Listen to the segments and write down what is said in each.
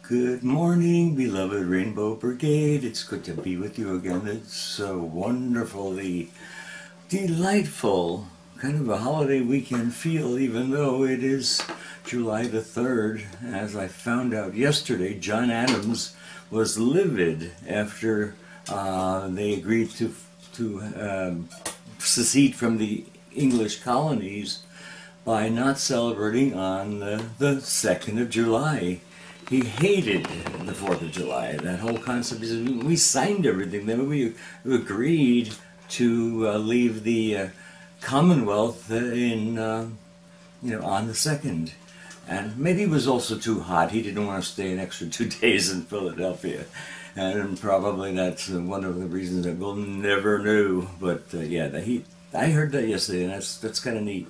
Good morning, beloved Rainbow Brigade. It's good to be with you again. It's so wonderfully delightful, kind of a holiday weekend feel, even though it is July the 3rd. As I found out yesterday, John Adams was livid after they agreed to secede from the English colonies by not celebrating on the 2nd of July. He hated the 4th of July, that whole concept. He said, we signed everything, then we agreed to leave the Commonwealth on the 2nd. And maybe it was also too hot. He didn't want to stay an extra 2 days in Philadelphia. And probably that's one of the reasons that we'll never know. But yeah, the heat. I heard that yesterday, and that's kind of neat.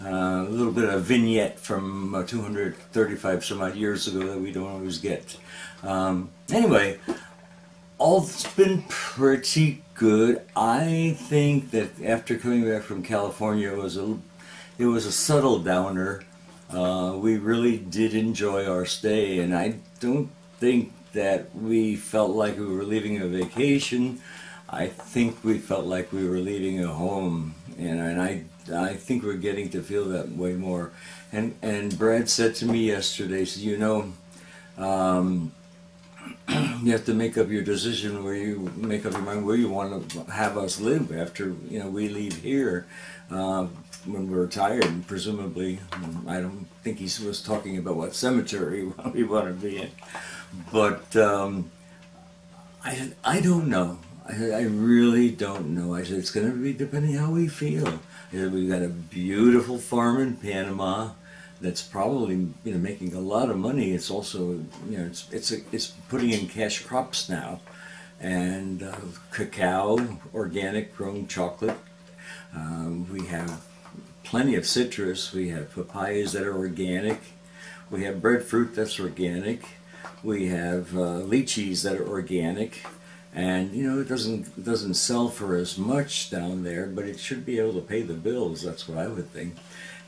A little bit of vignette from 235 some odd years ago that we don't always get. Anyway, all's been pretty good. I think that after coming back from California, it was a subtle downer. We really did enjoy our stay, and I don't think that we felt like we were leaving a vacation. I think we felt like we were leaving a home, and I think we're getting to feel that way more. And Brad said to me yesterday, so you have to make up your decision where you make up your mind where you want to have us live after we leave here when we're retired, and presumably. I don't think he was talking about what cemetery we want to be in, but I don't know. I really don't know. I said it's going to be depending how we feel. I said we've got a beautiful farm in Panama that's probably making a lot of money. It's also it's putting in cash crops now, and cacao, organic grown chocolate. We have plenty of citrus. We have papayas that are organic. We have breadfruit that's organic. We have lychees that are organic. And it doesn't sell for as much down there, but it should be able to pay the bills. That's what I would think,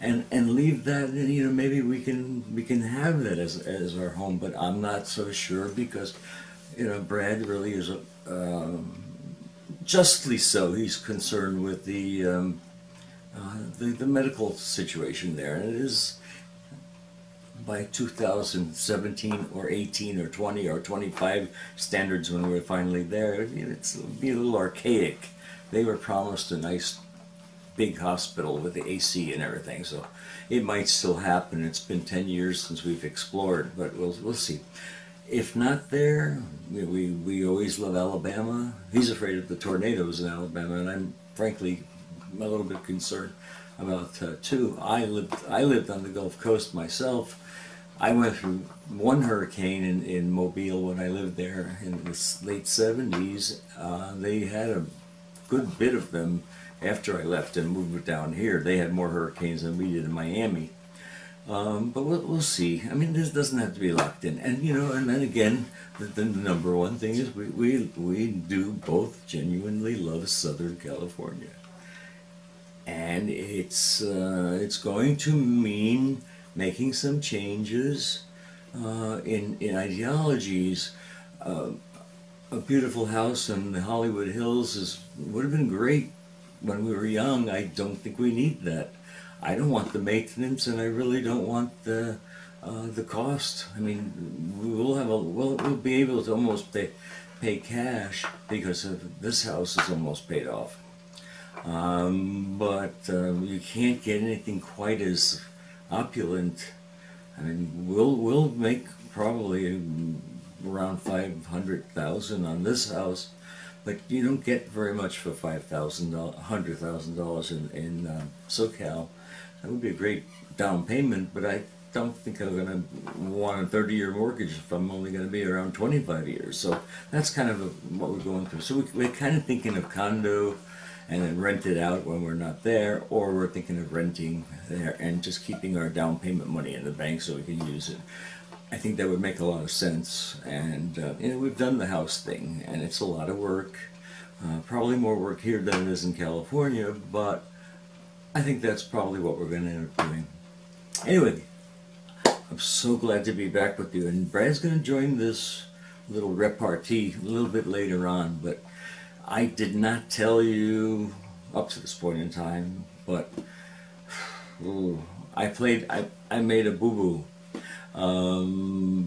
and leave that. Maybe we can have that as our home, but I'm not so sure because Brad really is justly so. He's concerned with the medical situation there, and it is. By 2017 or 18 or 20 or 25 standards when we're finally there, it'll be a little archaic. They were promised a nice big hospital with the AC and everything, so it might still happen. It's been 10 years since we've explored, but we'll see. If not there, we always love Alabama. He's afraid of the tornadoes in Alabama, and I'm frankly a little bit concerned about too. I lived on the Gulf Coast myself. I went through one hurricane in Mobile when I lived there in the late 70s. They had a good bit of them after I left and moved down here. They had more hurricanes than we did in Miami. But we'll see. I mean, this doesn't have to be locked in. And and then again, the number one thing is we do both genuinely love Southern California. And it's going to mean making some changes in ideologies. A beautiful house in the Hollywood Hills would have been great when we were young. I don't think we need that. I don't want the maintenance, and I really don't want the cost. I mean, we'll be able to almost pay cash because this house is almost paid off. But you can't get anything quite as opulent. I mean, we'll make probably around $500,000 on this house, but you don't get very much for $100,000 in SoCal. That would be a great down payment, but I don't think I'm going to want a 30-year mortgage if I'm only going to be around 25 years. So that's kind of what we're going through. So we're kind of thinking of condo and then rent it out when we're not there, or we're thinking of renting there and just keeping our down payment money in the bank so we can use it. I think that would make a lot of sense. And you know, we've done the house thing, and it's a lot of work. Probably more work here than it is in California, but I think that's probably what we're going to end up doing. Anyway, I'm so glad to be back with you, and Brad's going to join this little repartee a little bit later on, but I did not tell you up to this point in time, but I made a boo-boo.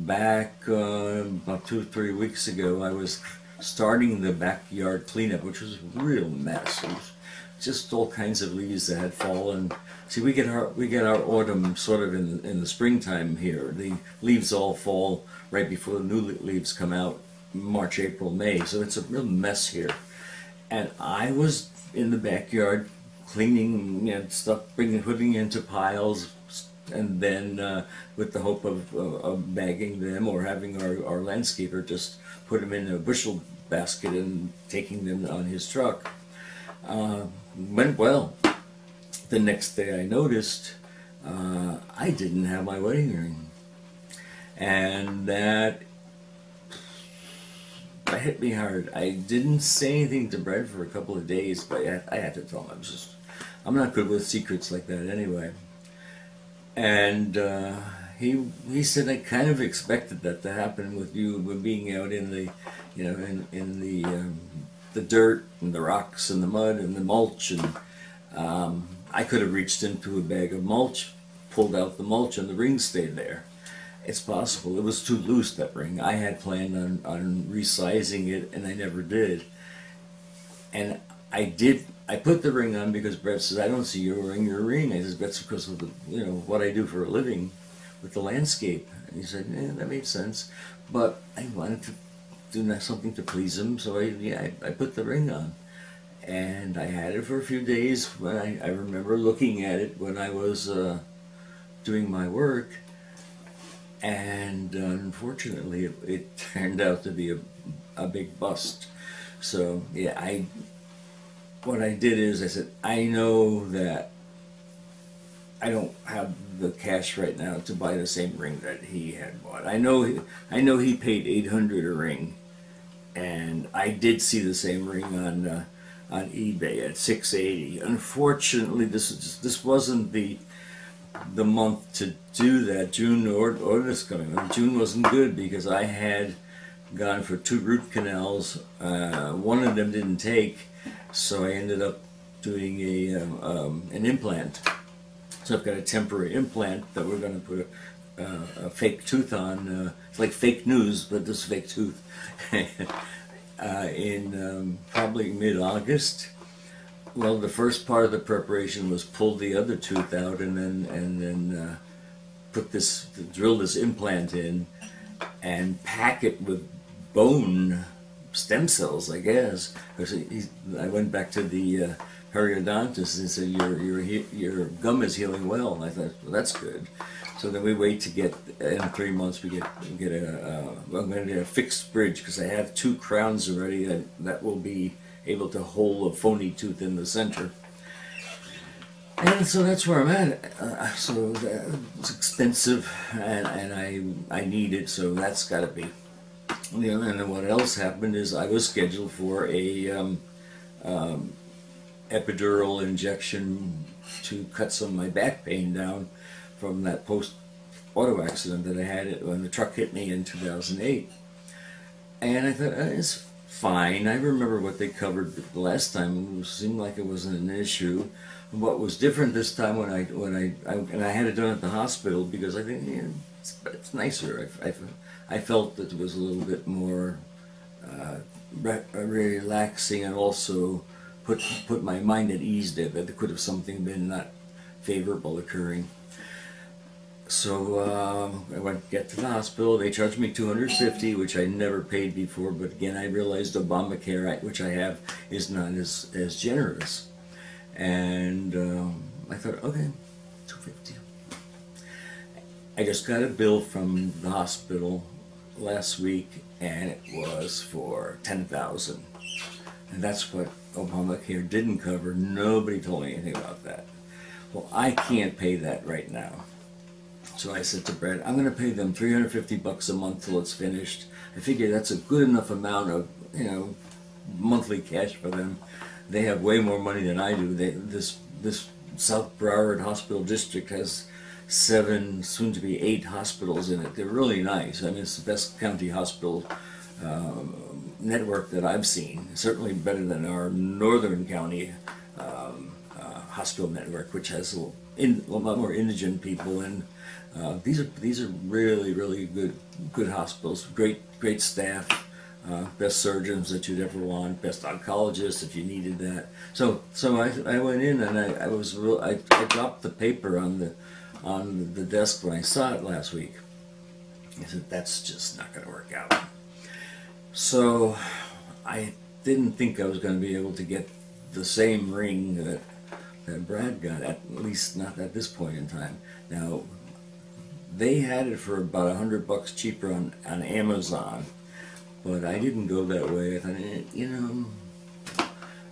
Back about 2 or 3 weeks ago, I was starting the backyard cleanup, which was a real mess. It was just all kinds of leaves that had fallen. See, we get our autumn sort of in the springtime here. The leaves all fall right before the new leaves come out, March, April, May. So it's a real mess here. And I was in the backyard cleaning, you know, stuff, putting into piles, and then with the hope of bagging them, or having our landscaper just put them in a bushel basket and taking them on his truck. Went well. The next day I noticed I didn't have my wedding ring, and that hit me hard. I didn't say anything to Brad for a couple of days, but I had to tell him. I'm not good with secrets like that anyway. And he said, I kind of expected that to happen with you, with being out in the, you know, in the dirt and the rocks and the mud and the mulch, and I could have reached into a bag of mulch, pulled out the mulch, and the ring stayed there. It's possible. It was too loose, that ring. I had planned on resizing it, and I never did. And I put the ring on because Brett says, I don't see your ring. I said, that's because of the, you know, what I do for a living with the landscape. And he said, yeah, that made sense. But I wanted to do something to please him, so I put the ring on. And I had it for a few days. When I remember looking at it when I was doing my work, and unfortunately it turned out to be a big bust. So yeah, what I did is I said, I know that I don't have the cash right now to buy the same ring that he had bought. I know he paid $800 a ring, and I did see the same ring on eBay at $680. Unfortunately, this wasn't the month to do that. June or this coming month. June wasn't good because I had gone for 2 root canals. One of them didn't take, so I ended up doing an implant. So I've got a temporary implant that we're going to put a fake tooth on. It's like fake news, but this fake tooth in probably mid-August. Well, the first part of the preparation was pull the other tooth out and then drill this implant in and pack it with bone stem cells, I guess. I went back to the periodontist and said, your gum is healing well. And I thought, well, that's good. So then we wait to get, in 3 months, I'm going to get a fixed bridge because I have 2 crowns already that will be able to hold a phony tooth in the center. And so that's where I'm at. So it's expensive, and I need it, so that's got to be. And then what else happened is I was scheduled for a epidural injection to cut some of my back pain down from that post-auto accident that I had when the truck hit me in 2008. And I thought, it's fine. I remember what they covered the last time. It seemed like it wasn't an issue. What was different this time when I had it done at the hospital, because I think, yeah, it's nicer. I felt that it was a little bit more relaxing, and also put my mind at ease there that there could have something been not favorable occurring. So I get to the hospital. They charged me $250, which I never paid before. But again, I realized Obamacare, which I have, is not as generous. And I thought, okay, $250. I just got a bill from the hospital last week, and it was for $10,000. And that's what Obamacare didn't cover. Nobody told me anything about that. Well, I can't pay that right now. So I said to Brad, I'm going to pay them $350 a month till it's finished. I figure that's a good enough amount of, monthly cash for them. They have way more money than I do. This South Broward Hospital District has 7, soon to be 8 hospitals in it. They're really nice. I mean, it's the best county hospital network that I've seen. Certainly better than our northern county hospital network, which has a lot more indigent people. And these are really good hospitals. Great staff. Best surgeons that you'd ever want, best oncologists if you needed that. So I went in and I dropped the paper on the desk when I saw it last week. I said, that's just not going to work out. So I didn't think I was going to be able to get the same ring that Brad got, at least not at this point in time. Now, they had it for about $100 cheaper on Amazon. But I didn't go that way. I thought,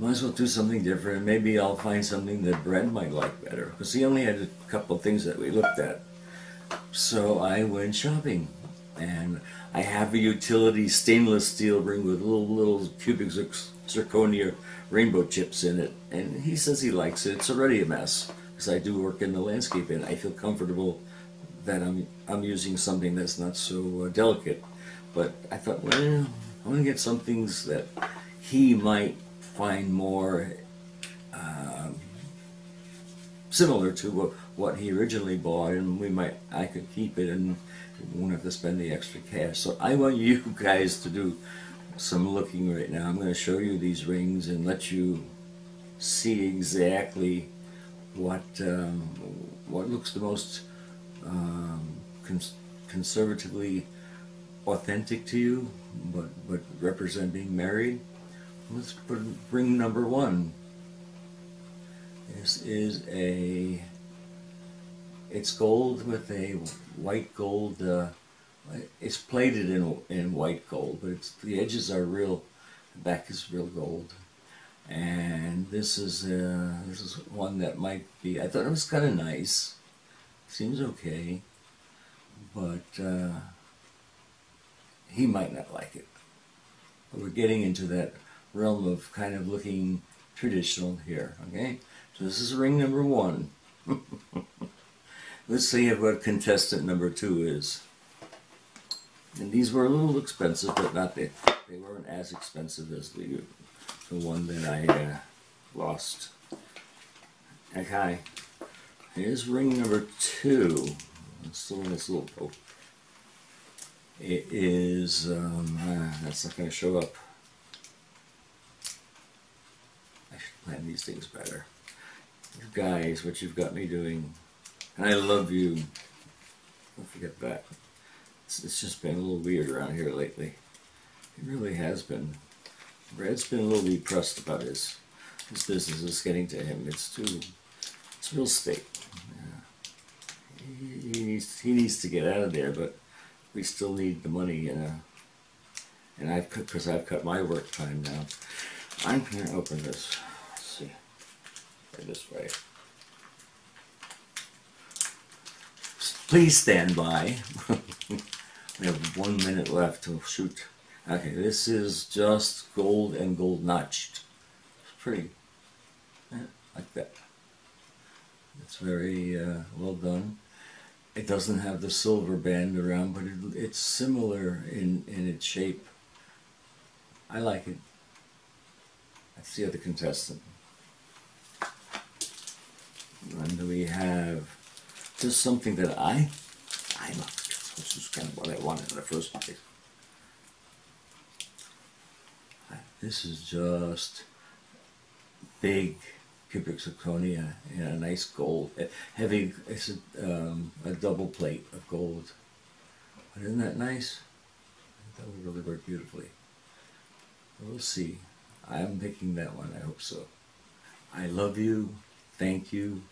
might as well do something different. Maybe I'll find something that Brad might like better. Because he only had a couple of things that we looked at. So I went shopping. And I have a utility stainless steel ring with little cubic zirconia rainbow chips in it. And he says he likes it. It's already a mess. Because I do work in the landscape and I feel comfortable that I'm using something that's not so delicate. But I thought, well, I want to get some things that he might find more similar to what he originally bought, and I could keep it and won't have to spend the extra cash. So I want you guys to do some looking right now. I'm going to show you these rings and let you see exactly what looks the most conservatively authentic to you, but represent being married. Let's put ring number 1. This is it's gold with a white gold. It's plated in white gold, but the edges are real. The back is real gold. And this is one that might be. I thought it was kind of nice. Seems okay, but. He might not like it. But we're getting into that realm of kind of looking traditional here, okay? So this is ring number 1. Let's see what contestant number 2 is. And these were a little expensive, but they weren't as expensive as the one that I lost. Okay, here's ring number 2. It's still in this little poke. It is, that's not going to show up. I should plan these things better. You guys, what you've got me doing. And I love you. Don't forget that. It's just been a little weird around here lately. It really has been. Brad's been a little depressed about his business is getting to him. It's real estate. Yeah. He needs to get out of there, but we still need the money, and because I've cut my work time down. I'm going to open this. Let's see. Right this way. Please stand by. We have 1 minute left to shoot. Okay, this is just gold and gold notched. It's pretty. Yeah, like that. It's very well done. It doesn't have the silver band around, but it's similar in its shape. I like it. That's the other contestant. And we have just something that I love. This is kind of what I wanted in the first place. This is just big cubic zirconia in a nice gold, heavy. It's a double plate of gold. But isn't that nice? That would really work beautifully. We'll see. I'm picking that one. I hope so. I love you. Thank you.